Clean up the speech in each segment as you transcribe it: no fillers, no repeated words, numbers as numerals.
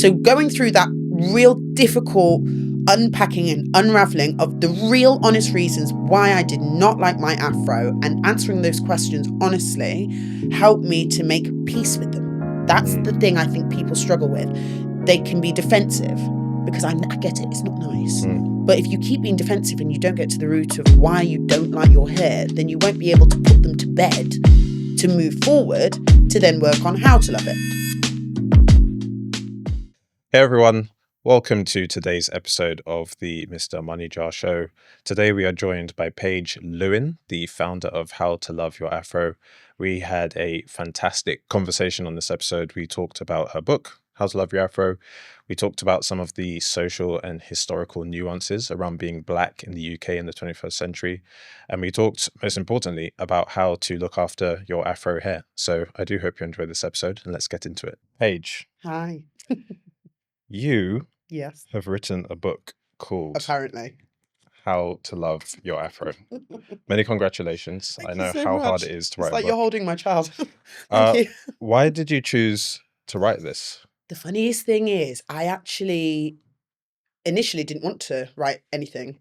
So going through that real difficult unpacking and unraveling of the real honest reasons why I did not like my afro and answering those questions honestly helped me to make peace with them. That's the thing I think people struggle with. They can be defensive because I get it, it's not nice. But if you keep being defensive and you don't get to the root of why you don't like your hair, then you won't be able to put them to bed to move forward to then work on how to love it. Hey everyone, welcome to today's episode of the Mr MoneyJar Show. Today we are joined by Paige Lewin, the founder of How to Love Your Afro. We had a fantastic conversation on this episode. We talked about her book, How to Love Your Afro. We talked about some of the social and historical nuances around being black in the UK in the 21st century. And we talked, most importantly, about how to look after your afro hair. So I do hope you enjoy this episode and let's get into it. Paige. Hi. You Yes. have written a book called Apparently. How to Love Your Afro. Many congratulations. Thank I you know so how hard much. it is to It's write like a you're book. holding my child. Thank you. Why did you choose to write this? The funniest thing is I actually initially didn't want to write anything.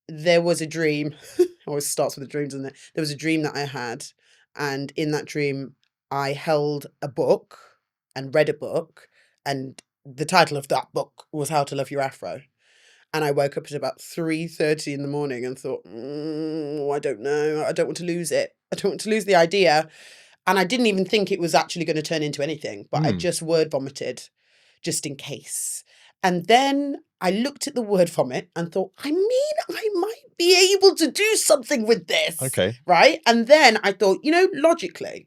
There was a dream. Always starts with the dreams, doesn't it? There was a dream that I had. And in that dream, I held a book and read a book. And the title of that book was How to Love Your Afro. And I woke up at about 3:30 in the morning and thought, I don't know. I don't want to lose it. I don't want to lose the idea. And I didn't even think it was actually going to turn into anything, but I just word vomited just in case. And then I looked at the word vomit and thought, I might be able to do something with this. Okay. Right. And then I thought, logically,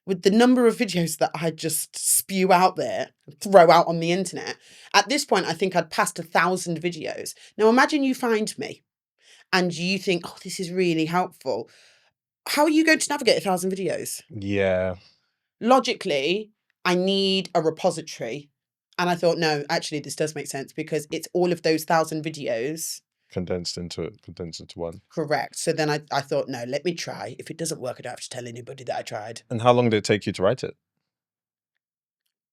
with the number of videos that I just spew out there, throw out on the internet, at this point, I think I'd passed 1,000 videos. Now, imagine you find me and you think, oh, this is really helpful. How are you going to navigate 1,000 videos? Yeah. Logically, I need a repository. And I thought, no, actually, this does make sense because it's all of those 1,000 videos. Condensed into one. Correct. So then I thought, no, let me try. If it doesn't work, I don't have to tell anybody that I tried. And how long did it take you to write it?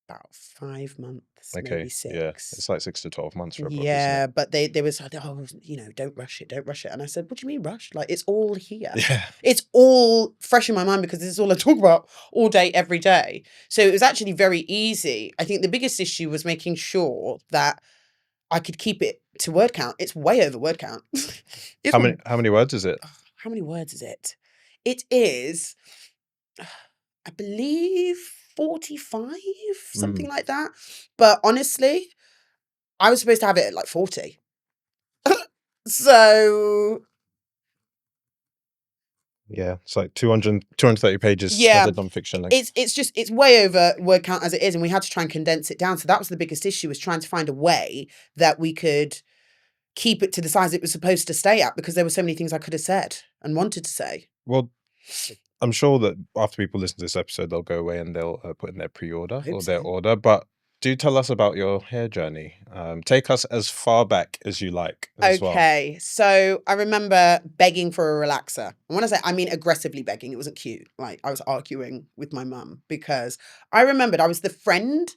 About 5 months, Okay. maybe 6. Yeah. It's like 6 to 12 months for a book, Yeah, isn't it? but they was like, oh, don't rush it. And I said, what do you mean rush? Like, it's all here. Yeah. It's all fresh in my mind because this is all I talk about all day, every day. So it was actually very easy. I think the biggest issue was making sure that I could keep it to word count. It's way over word count. How many words is it? How many words is it? It is, I believe, 45, something like that. But honestly, I was supposed to have it at like 40. So Yeah, it's like 230 pages. Yeah. Standard non-fiction length. it's way over word count as it is, and we had to try and condense it down. So that was the biggest issue, was trying to find a way that we could keep it to the size it was supposed to stay at, because there were so many things I could have said and wanted to say. Well, I'm sure that after people listen to this episode, they'll go away and they'll put in their pre-order or their order. But do tell us about your hair journey. Take us as far back as you like as well. Okay, so I remember begging for a relaxer. And when I say, I mean aggressively begging. It wasn't cute. Like, I was arguing with my mum because I remembered I was the friend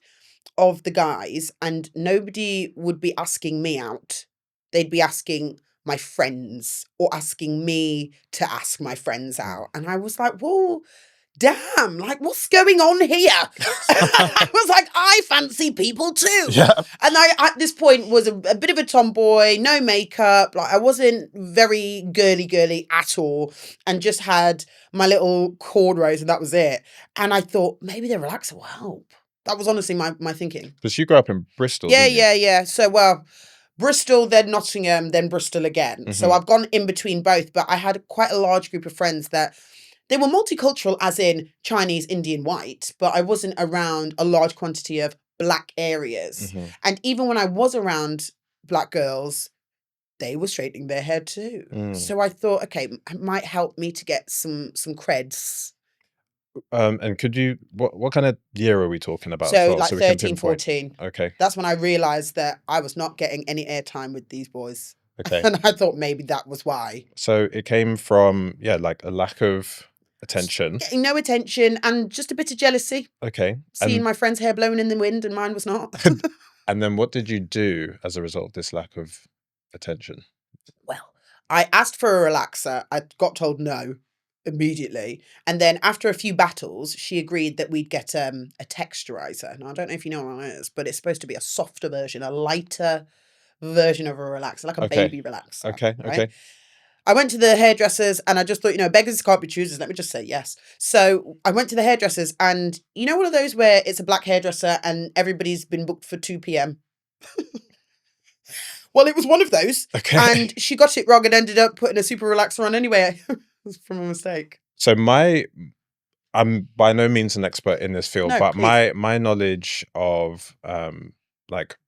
of the guys and nobody would be asking me out. They'd be asking my friends or asking me to ask my friends out. And I was like, whoa, damn, like, what's going on here? I was like, I fancy people too. Yeah. And I, at this point, was a bit of a tomboy, no makeup. Like, I wasn't very girly at all, and just had my little corduroys, and that was it. And I thought, maybe the relaxer will help. That was honestly my thinking. Because you grew up in Bristol, didn't you? Yeah. So, well, Bristol, then Nottingham, then Bristol again. So I've gone in between both, but I had quite a large group of friends that they were multicultural, as in Chinese, Indian, white, but I wasn't around a large quantity of black areas. And even when I was around black girls, they were straightening their hair too. So I thought, okay, it might help me to get some creds. And could you, what kind of year are we talking about? So as well, like so we can 13, pinpoint? 14. Okay. That's when I realised that I was not getting any airtime with these boys. Okay. And I thought maybe that was why. So it came from, like a lack of attention. Getting no attention and just a bit of jealousy. Okay. Seeing my friend's hair blowing in the wind and mine was not. And then what did you do as a result of this lack of attention? Well, I asked for a relaxer. I got told no immediately. And then after a few battles, she agreed that we'd get a texturizer. Now, I don't know if you know what that is, but it's supposed to be a softer version, a lighter version of a relaxer, like a baby relaxer. Okay. Right? Okay. I went to the hairdressers and I just thought, beggars can't be choosers. Let me just say yes. So I went to the hairdressers and one of those where it's a black hairdresser and everybody's been booked for 2 p.m. Well, it was one of those. Okay. And she got it wrong and ended up putting a super relaxer on anyway. It was from a mistake. So I'm by no means an expert in this field, No, but please. my knowledge of like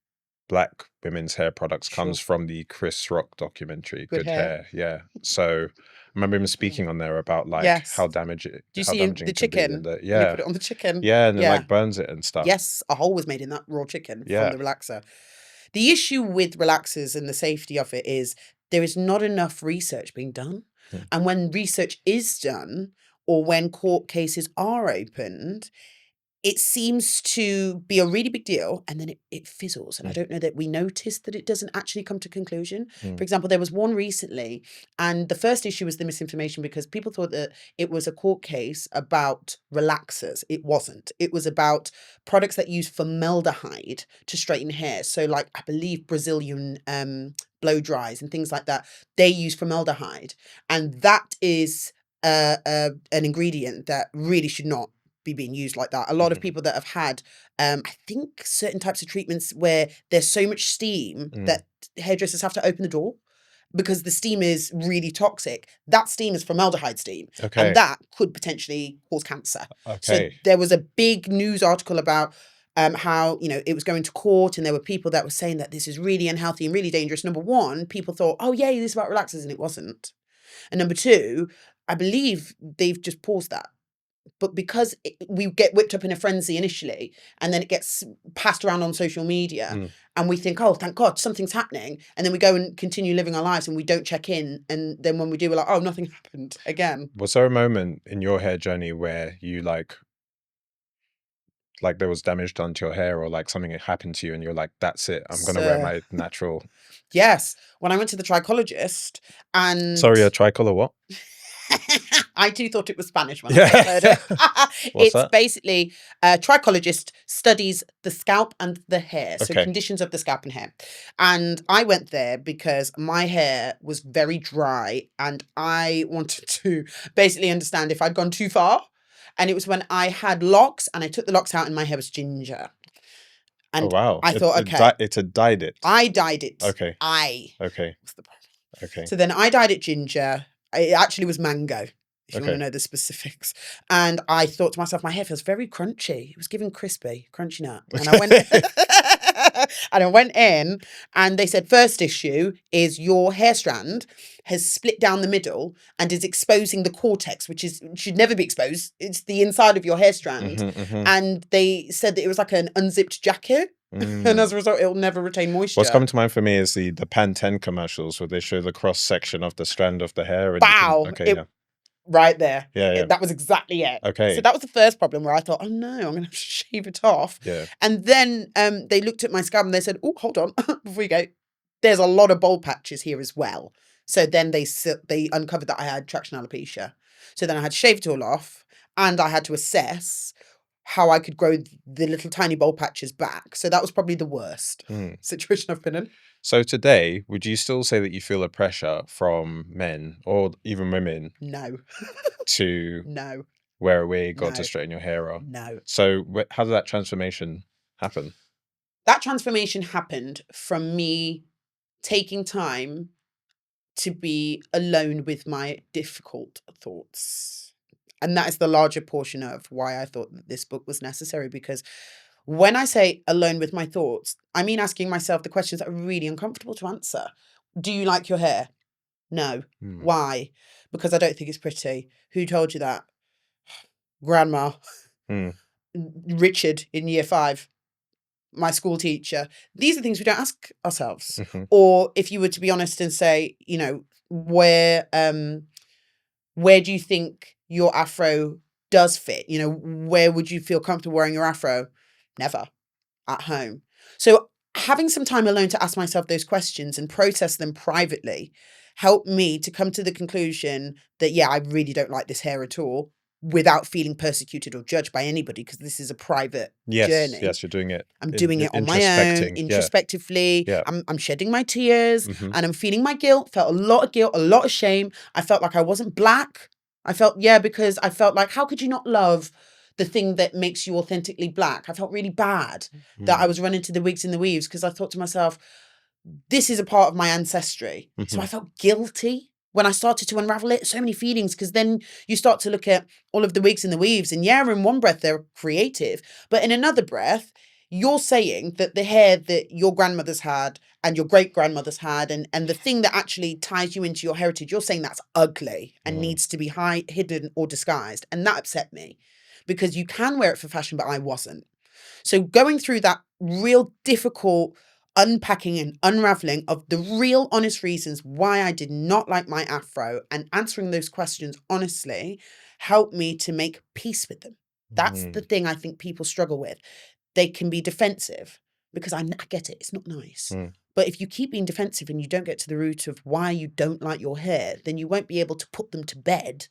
black women's hair products comes from the Chris Rock documentary, Good Hair. Yeah. So I remember him speaking on there about like Yes. how damaging. Do you how see damaging the it can be chicken? and And you put it on the chicken. Yeah, and it like burns it and stuff. Yes, a hole was made in that raw chicken Yeah. from the relaxer. The issue with relaxers and the safety of it is there is not enough research being done. And when research is done, or when court cases are opened, it seems to be a really big deal and then it fizzles. And I don't know that we noticed that it doesn't actually come to conclusion. For example, there was one recently and the first issue was the misinformation because people thought that it was a court case about relaxers. It wasn't. It was about products that use formaldehyde to straighten hair. So like I believe Brazilian blow dries and things like that, they use formaldehyde. And that is an ingredient that really should not be being used like that. A lot of people that have had, I think, certain types of treatments where there's so much steam that hairdressers have to open the door because the steam is really toxic. That steam is formaldehyde steam. Okay. And that could potentially cause cancer. Okay. So there was a big news article about how, it was going to court and there were people that were saying that this is really unhealthy and really dangerous. Number one, people thought, oh, yeah, this is about relaxers, and it wasn't. And number two, I believe they've just paused that. But because we get whipped up in a frenzy initially and then it gets passed around on social media and we think, oh, thank God, something's happening. And then we go and continue living our lives and we don't check in. And then when we do, we're like, oh, nothing happened again. Was there a moment in your hair journey where you like there was damage done to your hair or like something had happened to you and you're like, that's it, I'm going to wear my natural... Yes. When I went to the trichologist and... Sorry, a tricolor what? I too thought it was Spanish when I heard it. It's that? basically a trichologist studies the scalp and the hair, so Okay. conditions of the scalp and hair. And I went there because my hair was very dry and I wanted to basically understand if I'd gone too far. And it was when I had locks and I took the locks out and my hair was ginger. And oh, wow. I thought, okay. It had dyed it. I dyed it. Okay. Okay. What's the problem? Okay. So then I dyed it ginger. It actually was mango, if you want to know the specifics. And I thought to myself, my hair feels very crunchy. It was giving crispy, crunchy nut. And I went and I went in and they said, first issue is your hair strand has split down the middle and is exposing the cortex, which should never be exposed. It's the inside of your hair strand. And they said that it was like an unzipped jacket. And as a result, it'll never retain moisture. What's coming to mind for me is the Pantene commercials where they show the cross section of the strand of the hair. And wow. Right there. Yeah. That was exactly it. Okay. So that was the first problem where I thought, oh no, I'm going to have to shave it off. Yeah. And then they looked at my scalp and they said, oh, hold on, before you go, there's a lot of bald patches here as well. So then they uncovered that I had traction alopecia. So then I had to shave it all off and I had to assess how I could grow the little tiny bald patches back. So that was probably the worst situation I've been in. So today, would you still say that you feel a pressure from men or even women? No. to wear a wig or to straighten your hair off? No. So how did that transformation happen? That transformation happened from me taking time to be alone with my difficult thoughts. And that is the larger portion of why I thought that this book was necessary, because when I say alone with my thoughts, I mean asking myself the questions that are really uncomfortable to answer. Do you like your hair? No. Why? Because I don't think it's pretty. Who told you that? Grandma. Richard in year 5. My school teacher. These are things we don't ask ourselves. Or if you were to be honest and say, where do you think your afro does fit? You know, where would you feel comfortable wearing your afro? Never. At home. So having some time alone to ask myself those questions and process them privately helped me to come to the conclusion that, yeah, I really don't like this hair at all, without feeling persecuted or judged by anybody, because this is a private journey. Yes, you're doing it. I'm doing it on my own, introspectively. Yeah. I'm shedding my tears and I'm feeling my guilt. Felt a lot of guilt, a lot of shame. I felt like I wasn't black. Because I felt like, how could you not love the thing that makes you authentically black? I felt really bad that I was running to the wigs and the weaves, because I thought to myself, this is a part of my ancestry. So I felt guilty when I started to unravel it. So many feelings, because then you start to look at all of the wigs and the weaves, and yeah, in one breath they're creative, but in another breath you're saying that the hair that your grandmothers had and your great grandmothers had, and the thing that actually ties you into your heritage, you're saying that's ugly and needs to be hidden or disguised. And that upset me, because you can wear it for fashion, but I wasn't. So going through that real difficult unpacking and unraveling of the real honest reasons why I did not like my afro, and answering those questions honestly, helped me to make peace with them. That's the thing I think people struggle with. They can be defensive, because I get it, it's not nice. But if you keep being defensive and you don't get to the root of why you don't like your hair, then you won't be able to put them to bed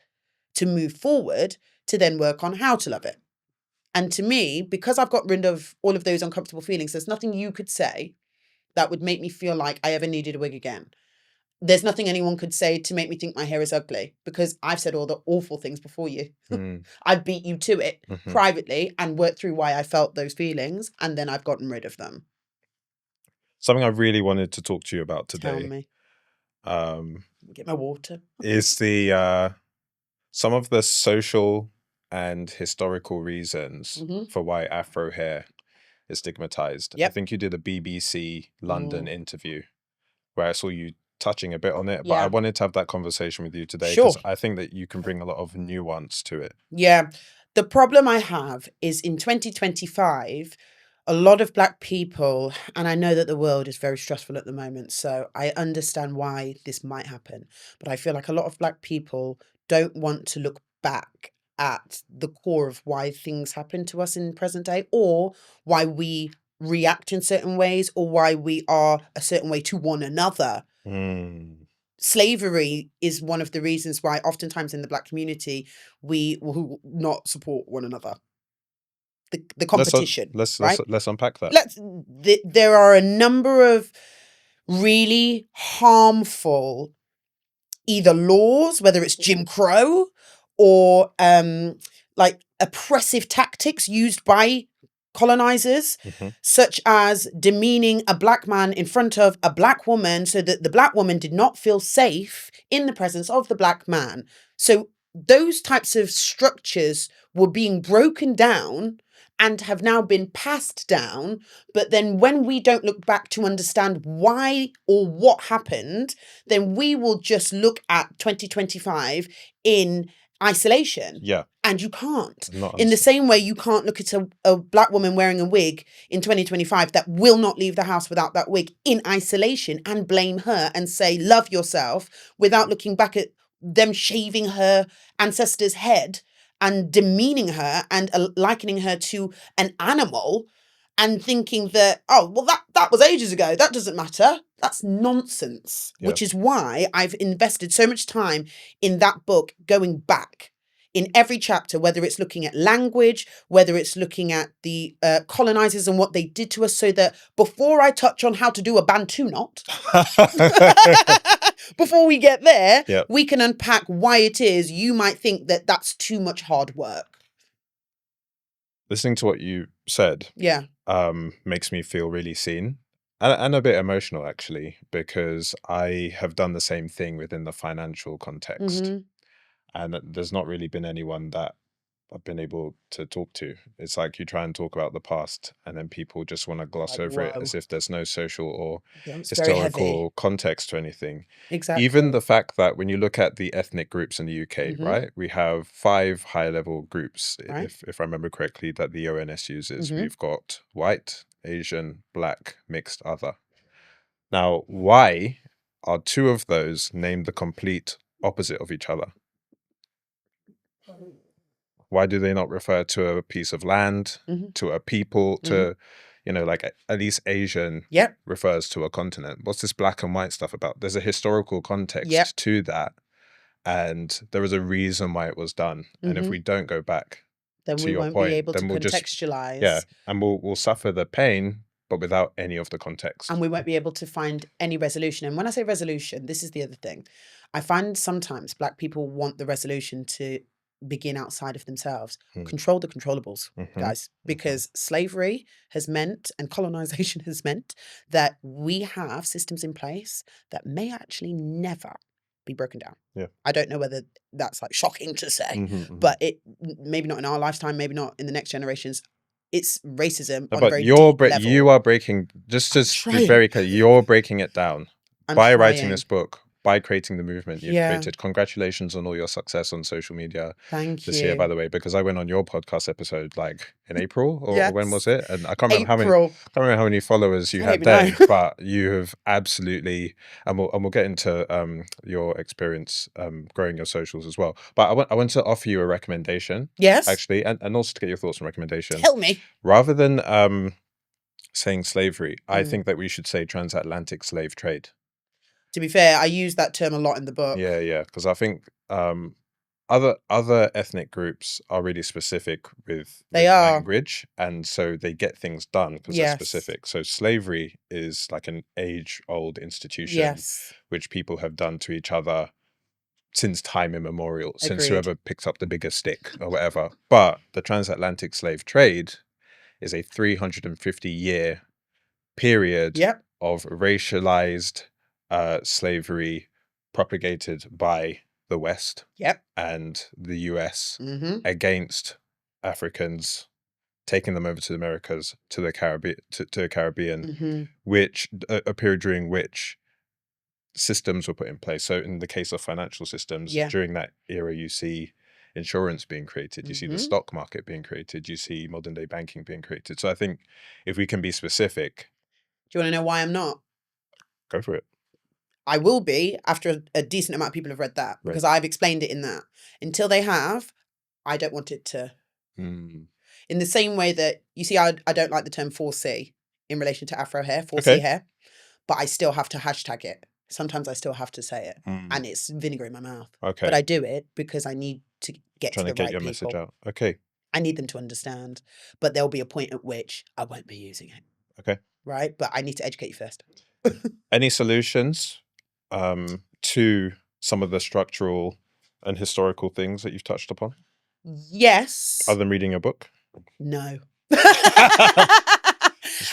to move forward, to then work on how to love it. And to me, because I've got rid of all of those uncomfortable feelings, there's nothing you could say that would make me feel like I ever needed a wig again. There's nothing anyone could say to make me think my hair is ugly, because I've said all the awful things before you. I've beat you to it privately and worked through why I felt those feelings, and then I've gotten rid of them. Something I really wanted to talk to you about today. Tell me. Get my water. Is the some of the social and historical reasons for why Afro hair is stigmatized. I think you did a BBC London interview where I saw you touching a bit on it, but I wanted to have that conversation with you today, because I think that you can bring a lot of nuance to it. Yeah. The problem I have is, in 2025, a lot of Black people, and I know that the world is very stressful at the moment, so I understand why this might happen, but I feel like a lot of Black people don't want to look back at the core of why things happen to us in present day, or why we react in certain ways, or why we are a certain way to one another. Slavery is one of the reasons why oftentimes in the Black community we will not support one another. The competition. Let's unpack that. There are a number of really harmful either laws, whether it's Jim Crow or like oppressive tactics used by colonizers, such as demeaning a Black man in front of a Black woman, so that the Black woman did not feel safe in the presence of the Black man. So those types of structures were being broken down and have now been passed down. But then when we don't look back to understand why or what happened, then we will just look at 2025 in isolation. Yeah. And you can't. In the same way, you can't look at a Black woman wearing a wig in 2025 that will not leave the house without that wig in isolation and blame her and say, love yourself, without looking back at them shaving her ancestor's head and demeaning her and likening her to an animal, and thinking that, oh, well, that was ages ago, that doesn't matter. That's nonsense, which is why I've invested so much time in that book, going back in every chapter, whether it's looking at language, whether it's looking at the colonizers and what they did to us, so that before I touch on how to do a Bantu knot, before we get there, we can unpack why it is you might think that that's too much hard work. Listening to what you said makes me feel really seen, and a bit emotional, actually, because I have done the same thing within the financial context. And there's not really been anyone that I've been able to talk to. It's like you try and talk about the past, and then people just want to gloss over it as if there's no social or historical context to anything. Exactly. Even the fact that when you look at the ethnic groups in the UK, right, we have 5 high-level groups, if I remember correctly, that the ONS uses. We've got white, Asian, Black, mixed, other. Now, why are 2 of those named the complete opposite of each other? Why do they not refer to a piece of land, to a people, to, like at least Asian refers to a continent? What's this black and white stuff about? There's a historical context to that. And there is a reason why it was done. And if we don't go back, then to we your won't point, be able then to we'll contextualize. And we'll suffer the pain, but without any of the context. And we won't be able to find any resolution. And when I say resolution, this is the other thing. I find sometimes Black people want the resolution to begin outside of themselves. Control the controllables, guys, because slavery has meant, and colonisation has meant, that we have systems in place that may actually never be broken down. I don't know whether that's like shocking to say, but it maybe not in our lifetime, maybe not in the next generations. It's racism on a very deep level. You are breaking, just to be very clear, you're breaking it down by writing this book, by creating the movement you've created. Congratulations on all your success on social media this year, by the way, because I went on your podcast episode like in April or when was it? And I can't remember how many followers you had then, but you have absolutely, and we'll get into your experience growing your socials as well. But I want to offer you a recommendation. Yes. Actually, and also to get your thoughts on recommendation. Tell me. Rather than saying slavery, I think that we should say transatlantic slave trade. To be fair, I use that term a lot in the book. Yeah, because I think other ethnic groups are really specific with language, and so they get things done because they're specific. So slavery is like an age-old institution, which people have done to each other since time immemorial, since whoever picked up the bigger stick or whatever. But the transatlantic slave trade is a 350-year period of racialized slavery propagated by the West and the US against Africans, taking them over to the Americas, to the Caribbean, which a period during which systems were put in place. So in the case of financial systems, during that era, you see insurance being created, you see the stock market being created, you see modern day banking being created. So I think if we can be specific. Do you want to know why I'm not? Go for it. I will be after a decent amount of people have read that, because I've explained it in that. Until they have, I don't want it to. In the same way that, you see, I don't like the term 4C in relation to Afro hair, 4C hair, but I still have to hashtag it. Sometimes I still have to say it, and it's vinegar in my mouth. But I do it because I need to get to the right people. Message out. Okay. I need them to understand, but there'll be a point at which I won't be using it. Okay. Right? But I need to educate you first. Any solutions to some of the structural and historical things that you've touched upon? Yes. Other than reading a book? No. Just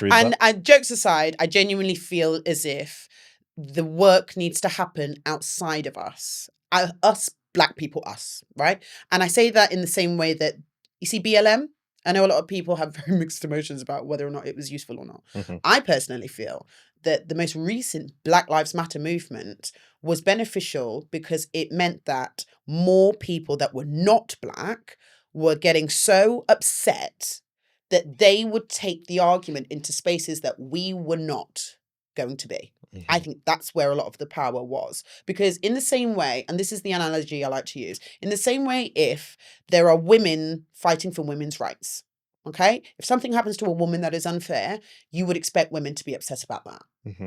read that. And jokes aside, I genuinely feel as if the work needs to happen outside of us. Us, Black people, us, right? And I say that in the same way that, you see, BLM, I know a lot of people have very mixed emotions about whether or not it was useful or not. I personally feel that the most recent Black Lives Matter movement was beneficial because it meant that more people that were not Black were getting so upset that they would take the argument into spaces that we were not going to be. I think that's where a lot of the power was. Because in the same way, and this is the analogy I like to use, in the same way, if there are women fighting for women's rights, okay? If something happens to a woman that is unfair, you would expect women to be upset about that,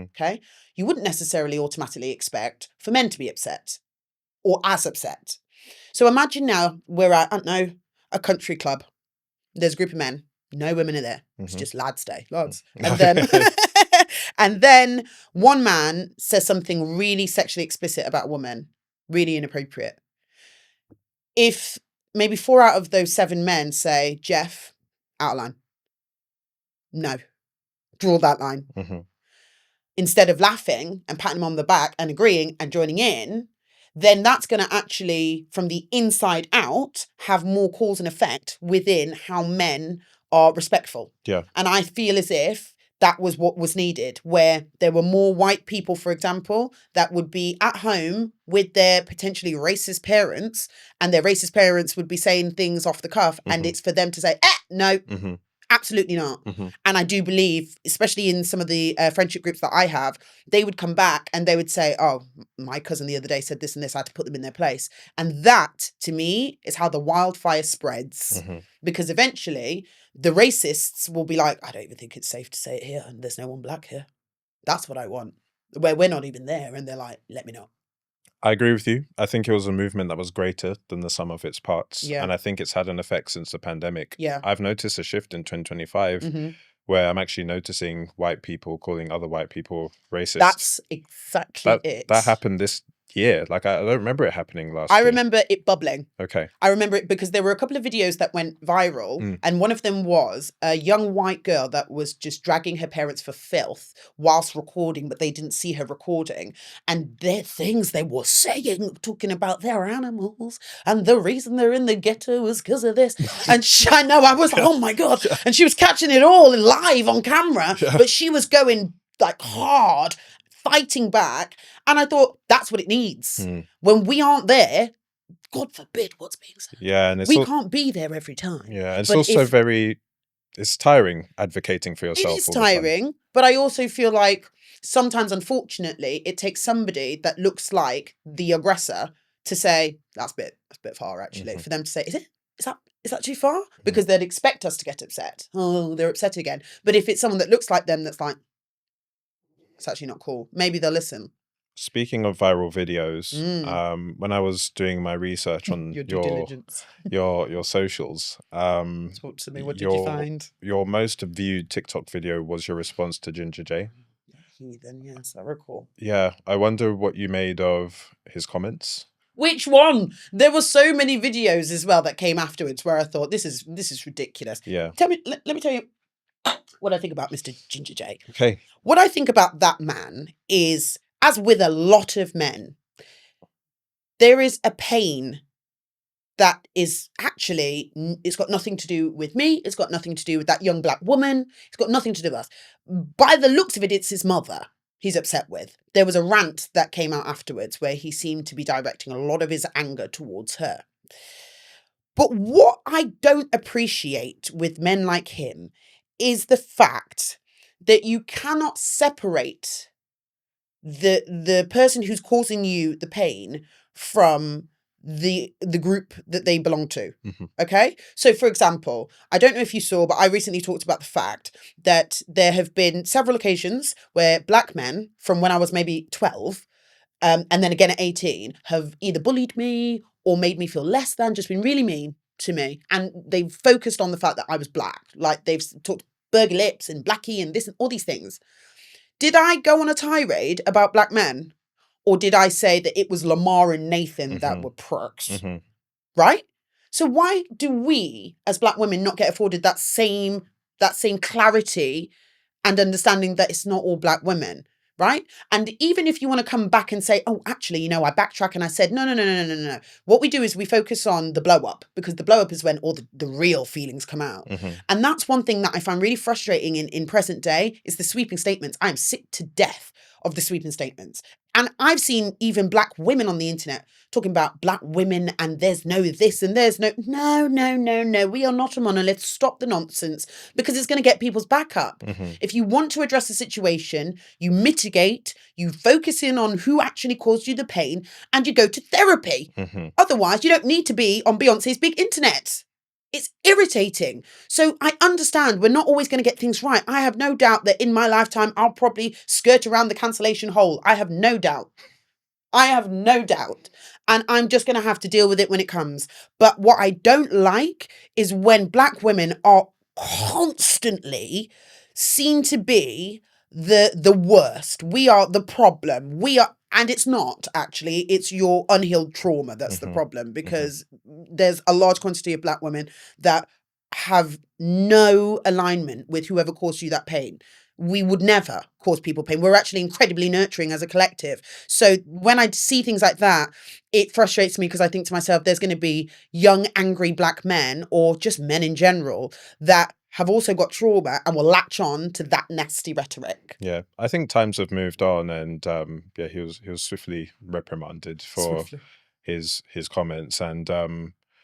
okay? You wouldn't necessarily automatically expect for men to be upset or as upset. So imagine now we're at, I don't know, a country club. There's a group of men. No women are there. It's just lads day, lads. And then, and then one man says something really sexually explicit about a woman, really inappropriate. If maybe 4 out of those 7 men say, Jeff, outline. No, draw that line. Instead of laughing and patting him on the back and agreeing and joining in, then that's going to actually, from the inside out, have more cause and effect within how men are respectful. And I feel as if that was what was needed, where there were more white people, for example, that would be at home with their potentially racist parents, and their racist parents would be saying things off the cuff, and it's for them to say, no, Absolutely not. Mm-hmm. And I do believe, especially in some of the friendship groups that I have, they would come back and they would say, oh, my cousin the other day said this and this, I had to put them in their place. And that, to me, is how the wildfire spreads. Mm-hmm. Because eventually the racists will be like, I don't even think it's safe to say it here, and there's no one black here. That's what I want. Where we're not even there, and they're like, let me know. I agree with you. I think it was a movement that was greater than the sum of its parts. Yeah. And I think it's had an effect since the pandemic. Yeah. I've noticed a shift in 2025 where I'm actually noticing white people calling other white people racist. That's exactly it. That happened this year. Like, I don't remember it happening last year. I remember it bubbling. Okay. I remember it because there were a couple of videos that went viral, and one of them was a young white girl that was just dragging her parents for filth whilst recording, but they didn't see her recording. And their things they were saying, talking about their animals, and the reason they're in the ghetto is because of this. And I know, I was like, oh my God. And she was catching it all live on camera, but she was going like hard, fighting back. And I thought, that's what it needs. When we aren't there, God forbid what's being said. Yeah, and we can't be there every time. Yeah, it's also it's tiring advocating for yourself. It is tiring, but I also feel like sometimes, unfortunately, it takes somebody that looks like the aggressor to say, that's a bit far, actually. For them to say, is that too far? Because they'd expect us to get upset. Oh, they're upset again. But if it's someone that looks like them that's like, it's actually not cool, maybe they'll listen. Speaking of viral videos, when I was doing my research on your due diligence, your socials, talk to me. What did you find? Your most viewed TikTok video was your response to Ginger J. Heathen, yes, I recall. Yeah, I wonder what you made of his comments. Which one? There were so many videos as well that came afterwards where I thought this is ridiculous. Yeah. Let me tell you what I think about Mr. Ginger J. Okay. What I think about that man is, as with a lot of men, there is a pain that is actually, it's got nothing to do with me. It's got nothing to do with that young black woman. It's got nothing to do with us. By the looks of it, it's his mother he's upset with. There was a rant that came out afterwards where he seemed to be directing a lot of his anger towards her. But what I don't appreciate with men like him is the fact that you cannot separate the person who's causing you the pain from the group that they belong to. Okay? So for example, I don't know if you saw, but I recently talked about the fact that there have been several occasions where black men from when I was maybe 12 and then again at 18 have either bullied me or made me feel less than, just been really mean to me. And they've focused on the fact that I was black. Like they've talked burger lips and blackie and this and all these things. Did I go on a tirade about black men? Or did I say that it was Lamar and Nathan that were pricks? Right? So why do we, as black women, not get afforded that same clarity and understanding that it's not all black women? Right? And even if you want to come back and say, oh, actually, I backtrack and I said, no. What we do is we focus on the blow up, because the blow up is when all the real feelings come out. And that's one thing that I find really frustrating in present day is the sweeping statements. I am sick to death of the sweeping statements. And I've seen even black women on the internet talking about black women and there's no this and there's no. We are not a monolith. Stop the nonsense, because it's going to get people's back up. If you want to address the situation, you mitigate, you focus in on who actually caused you the pain, and you go to therapy. Otherwise, you don't need to be on Beyonce's big internet. It's irritating. So I understand we're not always going to get things right. I have no doubt that in my lifetime, I'll probably skirt around the cancellation hole. I have no doubt. And I'm just going to have to deal with it when it comes. But what I don't like is when black women are constantly seen to be the worst. We are the problem. And it's not, actually. It's your unhealed trauma that's the problem, because there's a large quantity of black women that have no alignment with whoever caused you that pain. We would never cause people pain. We're actually incredibly nurturing as a collective. So when I see things like that, it frustrates me, because I think to myself, there's going to be young, angry black men, or just men in general, that have also got trauma and will latch on to that nasty rhetoric. Yeah, I think times have moved on, and he was swiftly reprimanded for his comments. And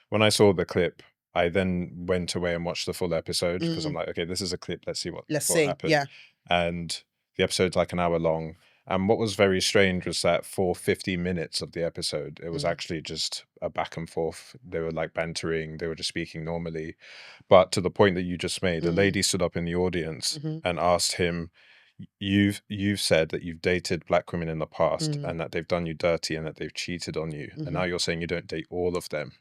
when I saw the clip, I then went away and watched the full episode because I'm like, okay, this is a clip. Let's see what happened. Yeah. And the episode's like an hour long. And what was very strange was that for 50 minutes of the episode, it was actually just a back and forth. They were like bantering. They were just speaking normally. But to the point that you just made, a lady stood up in the audience and asked him, you've said that you've dated black women in the past and that they've done you dirty and that they've cheated on you. And now you're saying you don't date all of them.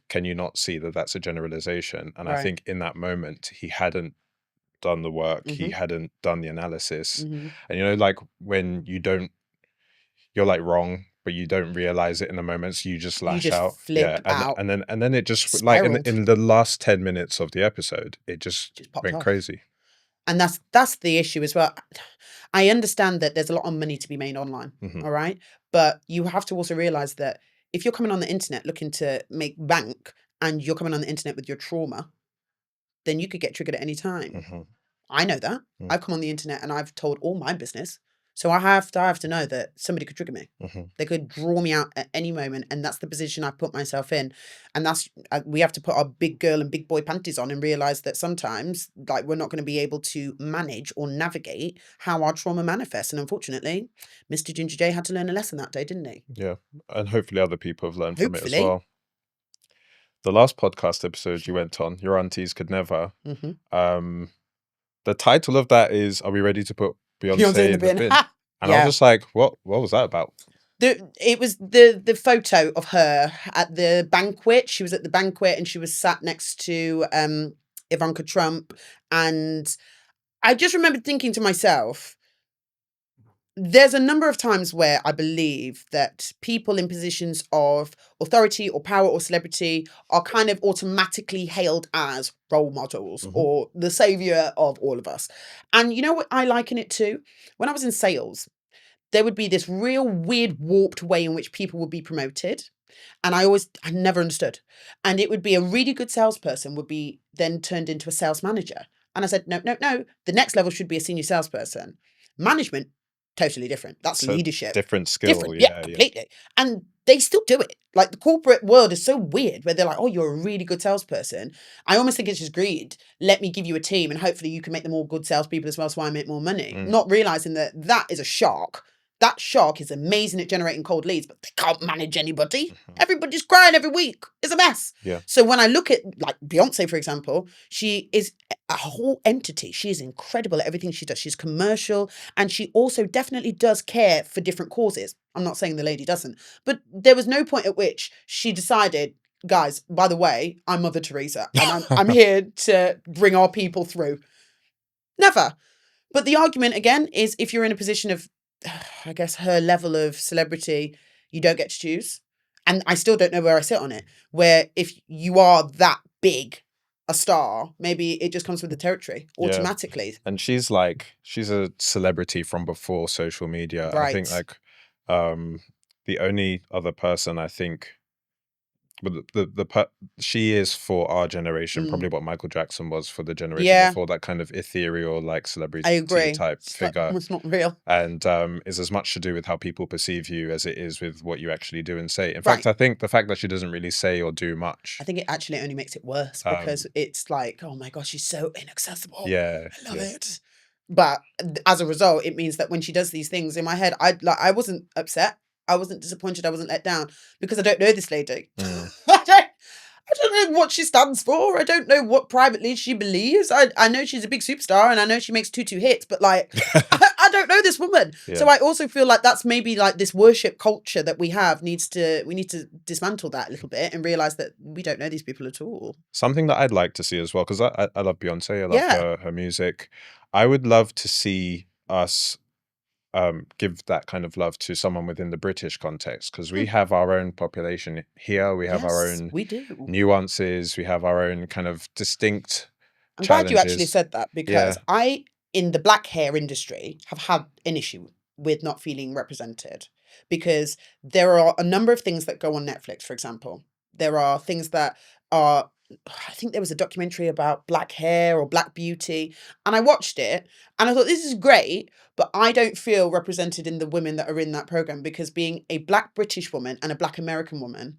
Can you not see that that's a generalization? And I think in that moment, he hadn't done the work. He hadn't done the analysis. And, you know, like when you're like wrong, but you don't realize it in the moment, so you just lash out. Flip out. And then it just Spiraled. like in the last 10 minutes of the episode, it just went crazy. And that's the issue as well. I understand that there's a lot of money to be made online, all right? But you have to also realize that if you're coming on the internet looking to make bank and you're coming on the internet with your trauma, then you could get triggered at any time. I know that. I've come on the internet and I've told all my business. So I have to know that somebody could trigger me. They could draw me out at any moment. And that's the position I've put myself in. And that's, we have to put our big girl and big boy panties on and realize that sometimes like we're not going to be able to manage or navigate how our trauma manifests. And unfortunately, Mr. Ginger J had to learn a lesson that day, didn't he? Yeah. And hopefully other people have learned from it as well. The last podcast episode you went on, Your Aunties Could Never. The title of that is, Are We Ready to Put Beyonce in the bin? And I was just like, what was that about? It was the photo of her at the banquet. She was at the banquet and she was sat next to Ivanka Trump. And I just remembered thinking to myself, there's a number of times where I believe that people in positions of authority or power or celebrity are kind of automatically hailed as role models or the savior of all of us. And you know what I liken it to? When I was in sales, there would be this real weird warped way in which people would be promoted. And I never understood. And it would be a really good salesperson would be then turned into a sales manager. And I said, no. The next level should be a senior salesperson. Management, totally different. That's so leadership. Different skill. Yeah, completely. Yeah. And they still do it. Like the corporate world is so weird where they're like, oh, you're a really good salesperson. I almost think it's just greed. Let me give you a team and hopefully you can make them all good salespeople as well so I make more money. Not realizing that is a shark. That shark is amazing at generating cold leads, but they can't manage anybody. Everybody's crying every week. It's a mess. Yeah. So when I look at like Beyoncé, for example, she is a whole entity. She is incredible at everything she does. She's commercial and she also definitely does care for different causes. I'm not saying the lady doesn't, but there was no point at which she decided, guys, by the way, I'm Mother Teresa and I'm here to bring our people through. Never. But the argument again is if you're in a position of, I guess, her level of celebrity, you don't get to choose. And I still don't know where I sit on it. Where if you are that big a star, maybe it just comes with the territory automatically. Yeah. And she's a celebrity from before social media. Right. I think like the only other person I think, but she is for our generation, probably what Michael Jackson was for the generation before, that kind of ethereal like celebrity type figure. It's not real. And is as much to do with how people perceive you as it is with what you actually do and say. In fact, I think the fact that she doesn't really say or do much, I think it actually only makes it worse because it's like, oh my gosh, she's so inaccessible. Yeah. I love it. But as a result, it means that when she does these things in my head, I wasn't upset. I wasn't disappointed. I wasn't let down because I don't know this lady. I don't know what she stands for. I don't know what privately she believes. I know she's a big superstar and I know she makes 2 hits, but like, I don't know this woman. Yeah. So I also feel like that's maybe like this worship culture that we have we need to dismantle that a little bit and realize that we don't know these people at all. Something that I'd like to see as well, because I love Beyonce. I love her music. I would love to see us give that kind of love to someone within the British context, because we have our own population here. We have our own nuances. We have our own kind of distinct challenges. Glad you actually said that, because I, in the black hair industry, have had an issue with not feeling represented, because there are a number of things that go on Netflix, for example. There are things that are, I think there was a documentary about black hair or black beauty, and I watched it and I thought, this is great, but I don't feel represented in the women that are in that program, because being a black British woman and a black American woman,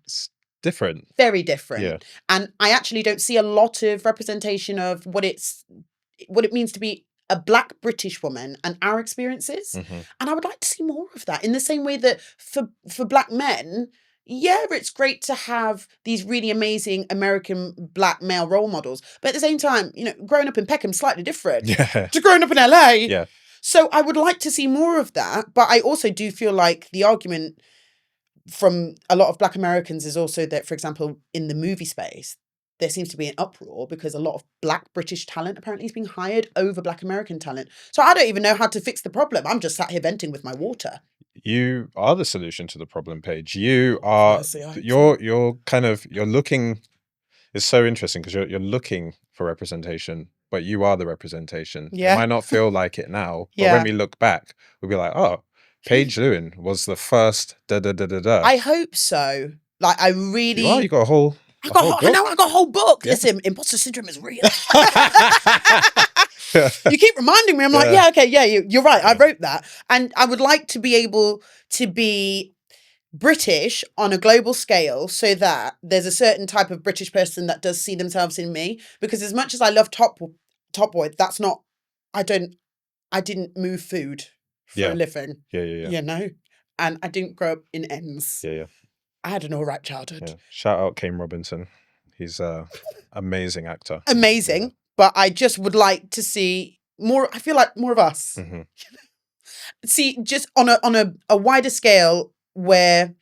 different. Very different. Yeah. And I actually don't see a lot of representation of what it means to be a Black British woman and our experiences. Mm-hmm. And I would like to see more of that, in the same way that for Black men, yeah, it's great to have these really amazing American Black male role models. But at the same time, you know, growing up in Peckham's slightly different Yeah. to growing up in LA. Yeah. So I would like to see more of that. But I also do feel like the argument from a lot of Black Americans is also that, for example, in the movie space, there seems to be an uproar because a lot of Black British talent apparently is being hired over Black American talent. So I don't even know how to fix the problem. I'm just sat here venting with my water. You are the solution to the problem, Paige. You are. You're kind of. You're looking. It's so interesting because you're looking for representation, but you are the representation. Yeah. It might not feel like it now, but Yeah. when we look back, we'll be like, oh, Paige Lewin was the first da da da da da. I hope so. Like, I really. You are. You got a whole. I got a whole book. Yeah. Listen, imposter syndrome is real. You keep reminding me. I'm like, yeah, okay, yeah, you're right. I wrote that. And I would like to be able to be British on a global scale, so that there's a certain type of British person that does see themselves in me. Because as much as I love Top Boy, that's not, I didn't move food for a living. Yeah. You know? And I didn't grow up in ends. Yeah. I had an all right childhood. Yeah. Shout out Kane Robinson. He's a amazing actor. Amazing. Yeah. But I just would like to see more. I feel like more of us. Mm-hmm. See, just on a wider scale, where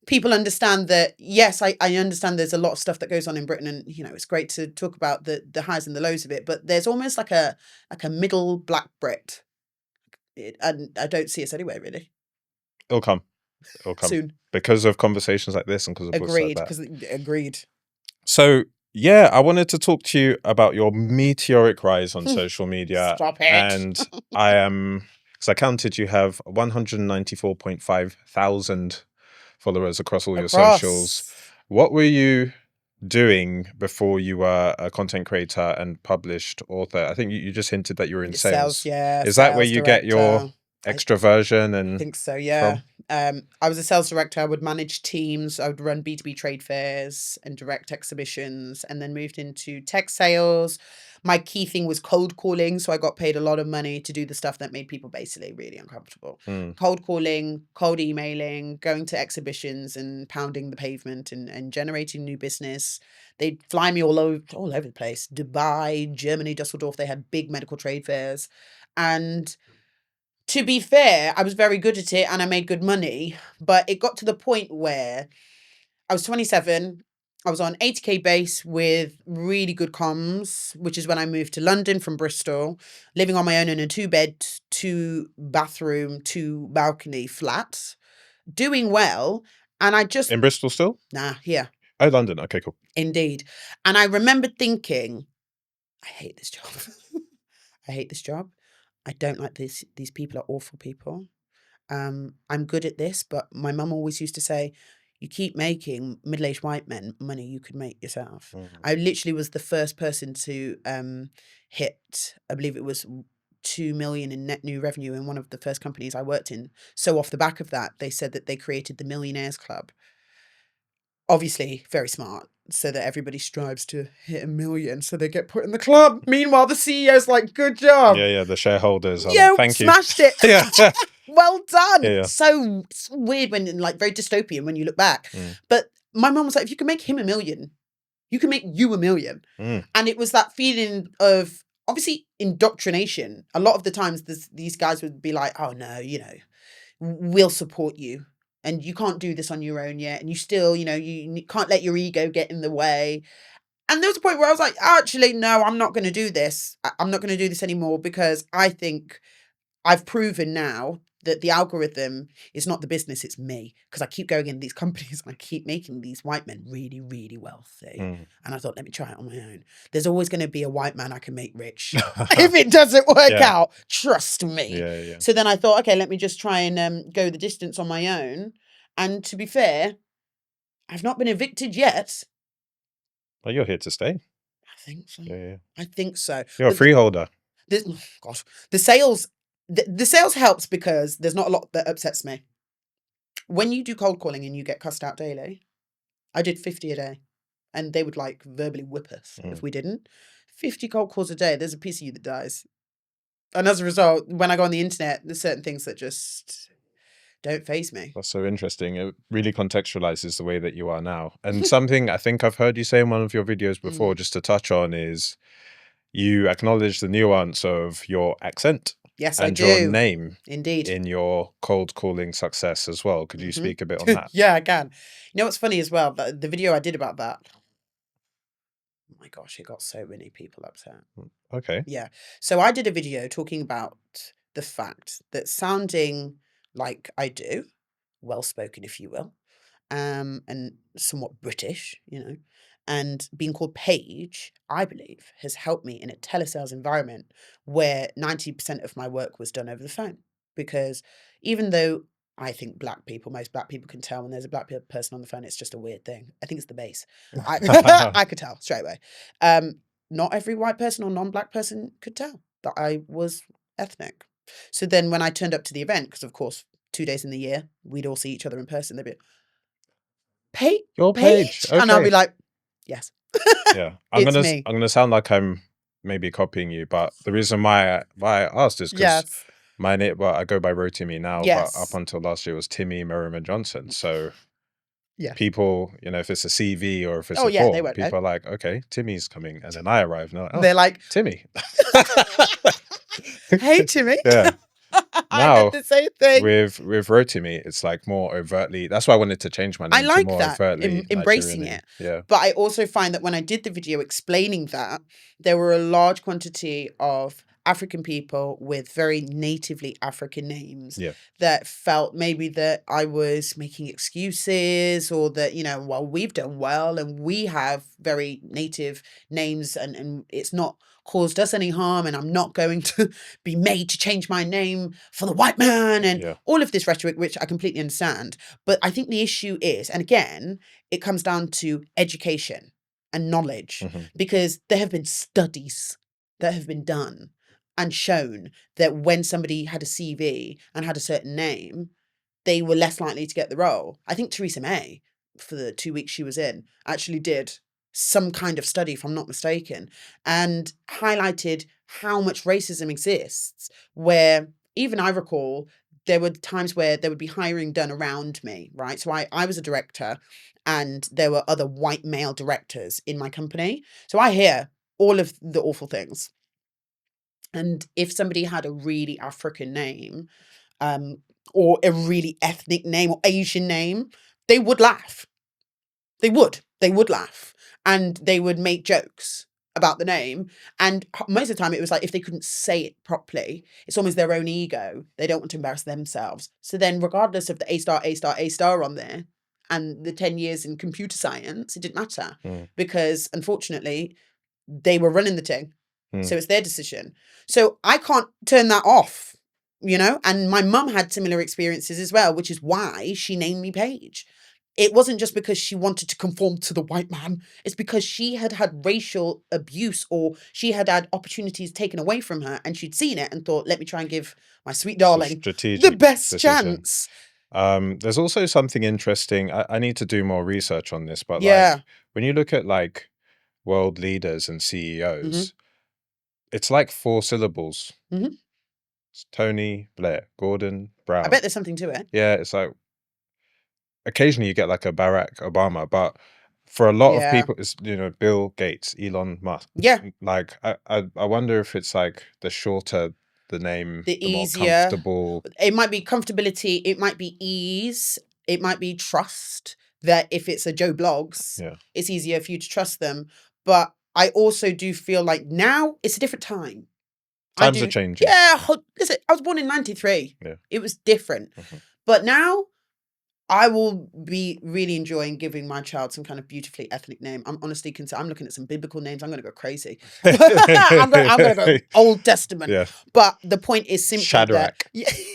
people understand that, yes, I understand there's a lot of stuff that goes on in Britain, and, you know, it's great to talk about the highs and the lows of it, but there's almost like a middle Black Brit. And I don't see us anywhere, really. It'll come soon, because of conversations like this and because of books like that. Agreed. So yeah, I wanted to talk to you about your meteoric rise on social media. Stop it. And I am, because I counted, you have 194.5 thousand followers across all your socials. What were you doing before you were a content creator and published author? I think you just hinted that you were in sales. Yeah. Is that where you get your extroversion? And I think so, yeah. I was a sales director. I would manage teams. I would run B2B trade fairs and direct exhibitions, and then moved into tech sales. My key thing was cold calling. So I got paid a lot of money to do the stuff that made people basically really uncomfortable. Cold calling, cold emailing, going to exhibitions and pounding the pavement and generating new business. They'd fly me all over the place. Dubai, Germany, Dusseldorf. They had big medical trade fairs. And to be fair, I was very good at it and I made good money. But it got to the point where I was 27. I was on 80k base with really good comms, which is when I moved to London from Bristol, living on my own in a 2-bed, 2-bathroom, 2-balcony flat, doing well. And I just... In Bristol still? Nah, here. Oh, London. Okay, cool. Indeed. And I remember thinking, I hate this job. I hate this job. I don't like this. These people are awful people. I'm good at this, but my mum always used to say, you keep making middle-aged white men money you could make yourself. I literally was the first person to hit, I believe it was 2 million in net new revenue in one of the first companies I worked in. So off the back of that, they said that they created the Millionaires Club. Obviously, very smart, so that everybody strives to hit 1 million, so they get put in the club. Meanwhile, the CEO's like, good job. Yeah, the shareholders. Thank you. Smashed it. Yeah. Well done. Yeah. So weird when, like, very dystopian when you look back. But my mum was like, if you can make him 1 million, you can make you 1 million. And it was that feeling of, obviously, indoctrination. A lot of the times these guys would be like, oh no, you know, we'll support you. And you can't do this on your own yet. And you still, you know, you can't let your ego get in the way. And there was a point where I was like, actually, no, I'm not going to do this. I'm not going to do this anymore, because I think I've proven now that the algorithm is not the business, it's me. Because I keep going in these companies and I keep making these white men really, really wealthy. And I thought, let me try it on my own. There's always going to be a white man I can make rich. If it doesn't work out, trust me. Yeah. So then I thought, okay, let me just try and go the distance on my own. And to be fair, I've not been evicted yet. Well, you're here to stay. I think so. Yeah. I think so. You're a freeholder. The sales... The sales helps because there's not a lot that upsets me. When you do cold calling and you get cussed out daily, I did 50 a day, and they would like verbally whip us if we didn't. 50 cold calls a day. There's a piece of you that dies. And as a result, when I go on the internet, there's certain things that just don't faze me. That's so interesting. It really contextualizes the way that you are now. And something I think I've heard you say in one of your videos before, just to touch on, is you acknowledge the nuance of your accent. Yes, and I do. your name Indeed. in your cold calling success as well. Could you speak a bit on that? Yeah, I can. You know what's funny as well? The video I did about that, oh my gosh, it got so many people upset. Okay. Yeah. So I did a video talking about the fact that sounding like I do, well-spoken, if you will, and somewhat British, and being called Paige, I believe, has helped me in a telesales environment where 90% of my work was done over the phone. Because even though I think most black people can tell when there's a black person on the phone, it's just a weird thing. I think it's the bass. I could tell straight away. Not every white person or non-black person could tell that I was ethnic. So then when I turned up to the event, because of course, 2 days in the year, we'd all see each other in person. They'd be Your Paige? Okay. And I'll be like, yes. Yeah. It's me. I'm gonna sound like I'm maybe copying you, but the reason why I asked is because Yes. my name, well, I go by Rotimi now, Yes. but up until last year was Timmy Merriman Johnson. So Yeah. people, if it's a CV or if it's Oh, a yeah, they form, won't know. people are like, okay, Timmy's coming. And then I arrive and They're like, Timmy. hey, Timmy. Yeah. I Now, did the same thing. With Rotimi, it's like more overtly. That's why I wanted to change my name I like to more that, overtly embracing Nigerian. it. Yeah. But I also find that when I did the video explaining that, there were a large quantity of African people with very natively African names that felt maybe that I was making excuses, or that, well, we've done well and we have very native names and it's not caused us any harm, and I'm not going to be made to change my name for the white man, and all of this rhetoric, which I completely understand. But I think the issue is, and again, it comes down to education and knowledge, because there have been studies that have been done and shown that when somebody had a CV and had a certain name, they were less likely to get the role. I think Theresa May, for the 2 weeks she was in, actually did some kind of study, if I'm not mistaken, and highlighted how much racism exists, where even I recall there were times where there would be hiring done around me, right? So I was a director and there were other white male directors in my company. So I hear all of the awful things. And if somebody had a really African name, or a really ethnic name or Asian name, they would laugh. They would laugh, and they would make jokes about the name. And most of the time it was like, if they couldn't say it properly, it's almost their own ego. They don't want to embarrass themselves. So then regardless of the A star, A star, A star on there, and the 10 years in computer science, it didn't matter, because unfortunately they were running the thing. So it's their decision. So I can't turn that off, and my mum had similar experiences as well, which is why she named me Paige. It wasn't just because she wanted to conform to the white man. It's because she had had racial abuse, or she had had opportunities taken away from her, and she'd seen it and thought, let me try and give my sweet darling the best chance. There's also something interesting. I need to do more research on this, but like when you look at like world leaders and CEOs, it's like 4 syllables. It's Tony, Blair, Gordon, Brown. I bet there's something to it. Yeah, it's like occasionally you get like a Barack Obama, but for a lot of people, it's Bill Gates, Elon Musk. Yeah. Like I wonder if it's like the shorter the name, the easier, more comfortable. It might be comfortability. It might be ease. It might be trust. That if it's a Joe Blogs, it's easier for you to trust them. But I also do feel like now it's a different time. Times are changing. Yeah, listen, I was born in 93. Yeah. It was different. But now I will be really enjoying giving my child some kind of beautifully ethnic name. I'm honestly concerned. I'm looking at some biblical names. I'm going to go crazy. I'm going to go Old Testament. Yeah. But the point is simply Shadrach. that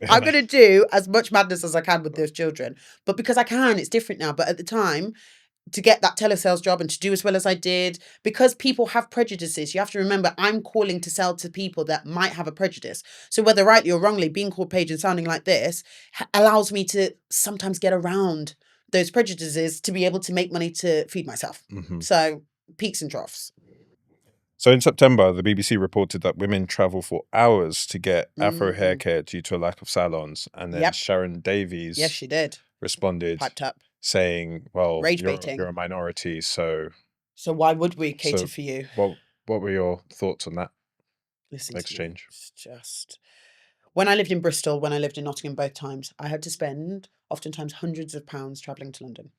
I'm going to do as much madness as I can with those children. But because I can, it's different now. But at the time, to get that telesales job and to do as well as I did, because people have prejudices, you have to remember I'm calling to sell to people that might have a prejudice. So whether rightly or wrongly, being called Paige and sounding like this allows me to sometimes get around those prejudices to be able to make money to feed myself. So peaks and troughs. So in September, the BBC reported that women travel for hours to get Afro hair care due to a lack of salons. And then Sharon Davies Yes, she did. responded, Piped up, saying, well, rage baiting. you're a minority, so why would we cater for you? What were your thoughts on that exchange? It's just... When I lived in Bristol, when I lived in Nottingham both times, I had to spend oftentimes hundreds of pounds travelling to London.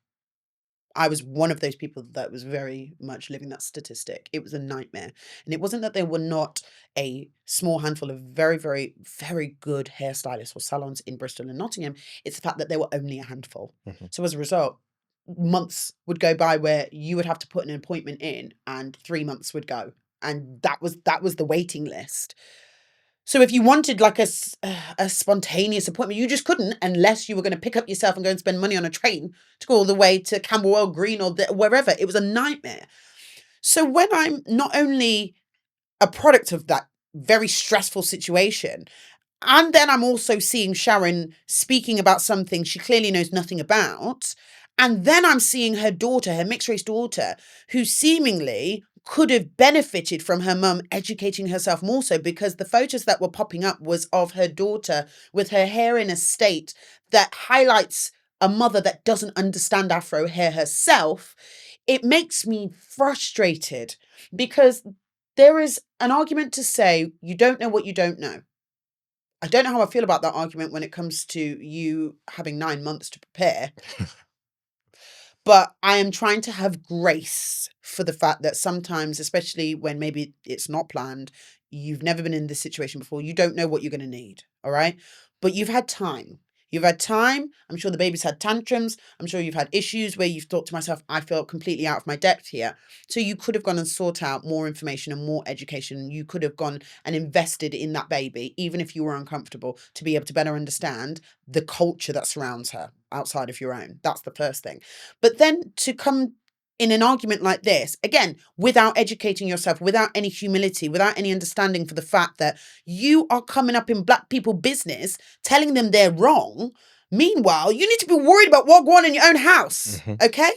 I was one of those people that was very much living that statistic. It was a nightmare. And it wasn't that there were not a small handful of very, very, very good hairstylists or salons in Bristol and Nottingham. It's the fact that there were only a handful. So as a result, months would go by where you would have to put an appointment in and 3 months would go. And that was the waiting list. So if you wanted like a spontaneous appointment, you just couldn't unless you were going to pick up yourself and go and spend money on a train to go all the way to Camberwell Green or wherever. It was a nightmare. So when I'm not only a product of that very stressful situation, and then I'm also seeing Sharon speaking about something she clearly knows nothing about, and then I'm seeing her daughter, her mixed race daughter, who seemingly could have benefited from her mum educating herself more so, because the photos that were popping up was of her daughter with her hair in a state that highlights a mother that doesn't understand Afro hair herself. It makes me frustrated because there is an argument to say you don't know what you don't know. I don't know how I feel about that argument when it comes to you having 9 months to prepare. But I am trying to have grace for the fact that sometimes, especially when maybe it's not planned, you've never been in this situation before, you don't know what you're going to need, all right? But you've had time. You've had time. I'm sure the baby's had tantrums. I'm sure you've had issues where you've thought to myself, I feel completely out of my depth here. So you could have gone and sought out more information and more education. You could have gone and invested in that baby, even if you were uncomfortable, to be able to better understand the culture that surrounds her outside of your own. That's the first thing. But then to come in an argument like this, again, without educating yourself, without any humility, without any understanding for the fact that you are coming up in black people business, telling them they're wrong. Meanwhile, you need to be worried about what going on in your own house. Okay?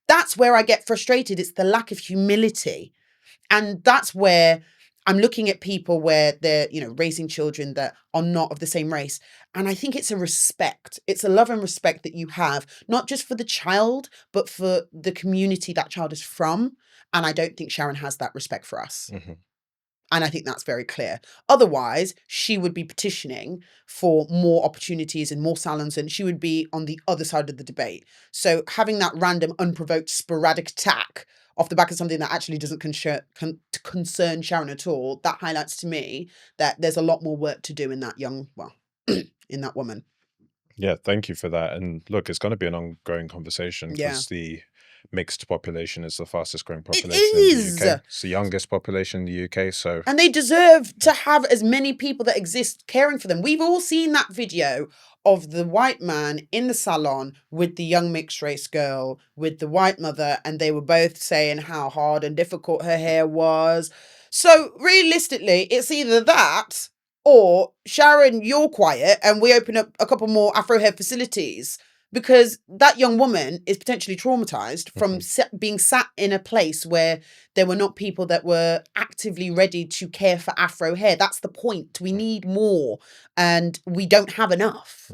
That's where I get frustrated. It's the lack of humility. And that's where I'm looking at people where they're, raising children that are not of the same race. And I think it's a respect. It's a love and respect that you have, not just for the child, but for the community that child is from. And I don't think Sharon has that respect for us. And I think that's very clear. Otherwise, she would be petitioning for more opportunities and more salons, and she would be on the other side of the debate. So having that random, unprovoked, sporadic attack off the back of something that actually doesn't concern Sharon at all, that highlights to me that there's a lot more work to do in that in that woman. Yeah, thank you for that. And look, it's going to be an ongoing conversation because the mixed population is the fastest growing population in the UK. It's the youngest population in the UK. And they deserve to have as many people that exist caring for them. We've all seen that video of the white man in the salon with the young mixed race girl with the white mother, and they were both saying how hard and difficult her hair was. So realistically, it's either that or Sharon, you're quiet and we open up a couple more Afro hair facilities, because that young woman is potentially traumatized from being sat in a place where there were not people that were actively ready to care for Afro hair. That's the point. We need more and we don't have enough.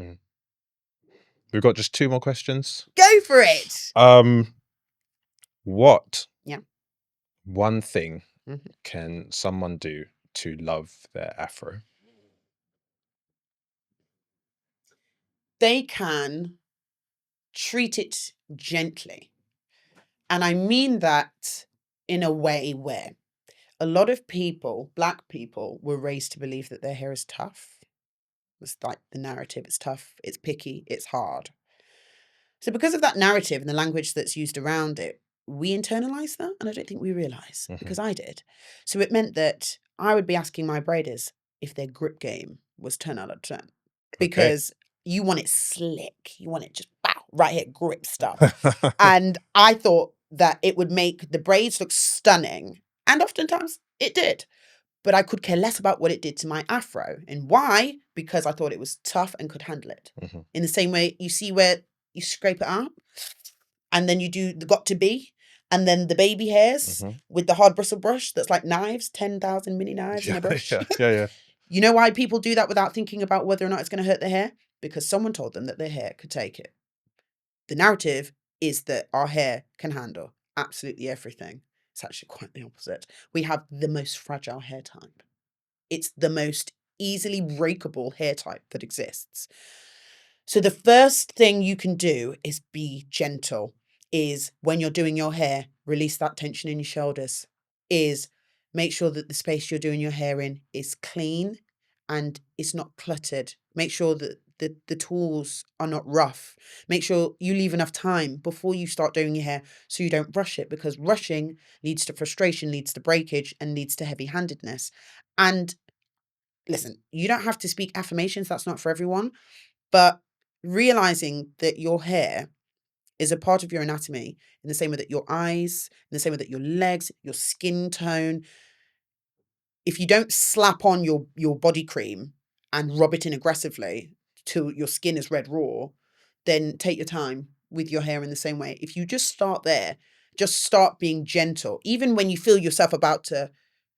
We've got just 2 more questions. Go for it. What one thing can someone do to love their Afro? They can treat it gently. And I mean that in a way where a lot of people, black people, were raised to believe that their hair is tough. It's like the narrative, it's tough, it's picky, it's hard. So because of that narrative and the language that's used around it, we internalize that, and I don't think we realize, because I did. So it meant that I would be asking my braiders if their grip game was 10 out of 10. Because you want it slick. You want it just, wow, right here, grip stuff. And I thought that it would make the braids look stunning. And oftentimes it did. But I could care less about what it did to my Afro. And why? Because I thought it was tough and could handle it. In the same way you see where, you scrape it up, and then you do the got to be, and then the baby hairs with the hard bristle brush that's like knives, 10,000 mini knives in a brush. Yeah. You know why people do that without thinking about whether or not it's going to hurt their hair? Because someone told them that their hair could take it. The narrative is that our hair can handle absolutely everything. It's actually quite the opposite. We have the most fragile hair type. It's the most easily breakable hair type that exists. So the first thing you can do is be gentle. Is when you're doing your hair, release that tension in your shoulders. Is make sure that the space you're doing your hair in is clean and it's not cluttered. Make sure that the tools are not rough. Make sure you leave enough time before you start doing your hair so you don't rush it, because rushing leads to frustration, leads to breakage, and leads to heavy-handedness. And listen, you don't have to speak affirmations. That's not for everyone. But realizing that your hair is a part of your anatomy in the same way that your eyes, in the same way that your legs, your skin tone. If you don't slap on your body cream and rub it in aggressively till your skin is red raw, then take your time with your hair in the same way. If you just start there, just start being gentle. Even when you feel yourself about to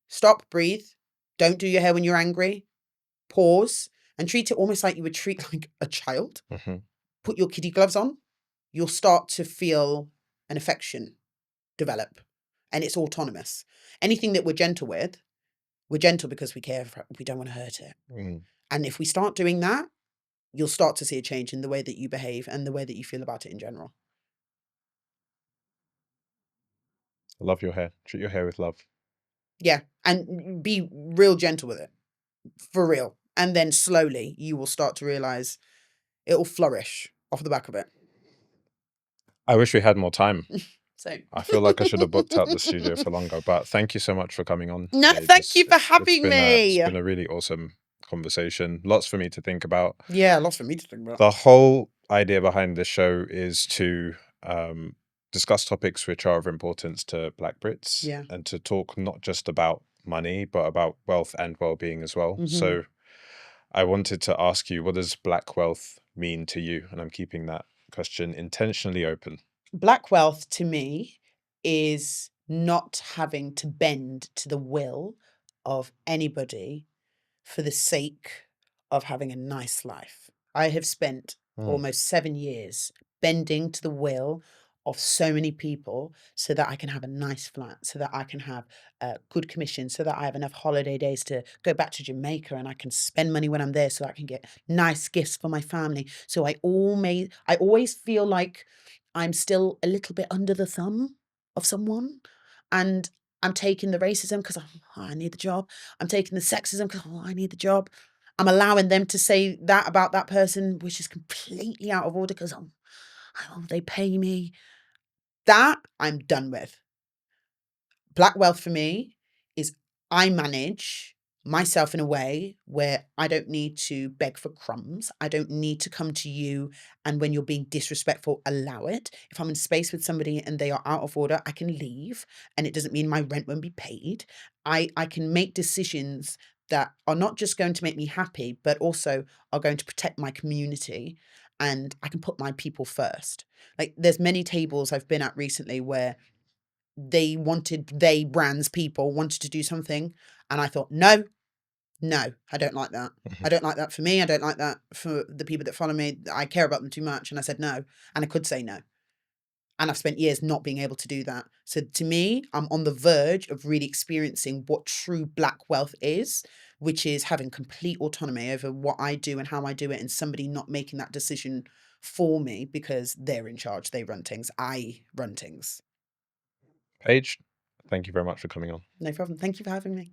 stop, breathe, don't do your hair when you're angry, pause, and treat it almost like you would treat like a child. Put your kiddie gloves on. You'll start to feel an affection develop, and it's autonomous. Anything that we're gentle with, we're gentle because we care, we don't want to hurt it. And if we start doing that, you'll start to see a change in the way that you behave and the way that you feel about it in general. Love your hair. Treat your hair with love. Yeah, and be real gentle with it, for real. And then slowly you will start to realize it'll flourish off the back of it. I wish we had more time. So I feel like I should have booked out the studio for longer, but thank you so much for coming on. No, Paige. thank you for having me. It's been a really awesome conversation. Lots for me to think about. Yeah, lots for me to think about. The whole idea behind this show is to discuss topics which are of importance to Black Brits, and to talk not just about money, but about wealth and well-being as well. So I wanted to ask you, what does Black wealth mean to you? And I'm keeping that question intentionally open. Black wealth to me is not having to bend to the will of anybody for the sake of having a nice life. I have spent almost 7 years bending to the will of so many people so that I can have a nice flat, so that I can have a good commission, so that I have enough holiday days to go back to Jamaica and I can spend money when I'm there, so I can get nice gifts for my family. So I always feel like I'm still a little bit under the thumb of someone, and I'm taking the racism because I need the job. I'm taking the sexism because I need the job. I'm allowing them to say that about that person, which is completely out of order because they pay me. That I'm done with. Black wealth for me is I manage myself in a way where I don't need to beg for crumbs. I don't need to come to you and when you're being disrespectful, allow it. If I'm in space with somebody and they are out of order, I can leave, and it doesn't mean my rent won't be paid. I can make decisions that are not just going to make me happy, but also are going to protect my community, and I can put my people first. Like there's many tables I've been at recently where brands people wanted to do something, and I thought, no, I don't like that. I don't like that for me. I don't like that for the people that follow me. I care about them too much. And I said no, and I could say no. And I've spent years not being able to do that. So to me, I'm on the verge of really experiencing what true Black wealth is, which is having complete autonomy over what I do and how I do it, and somebody not making that decision for me because they're in charge. They run things. I run things. Paige, thank you very much for coming on. No problem. Thank you for having me.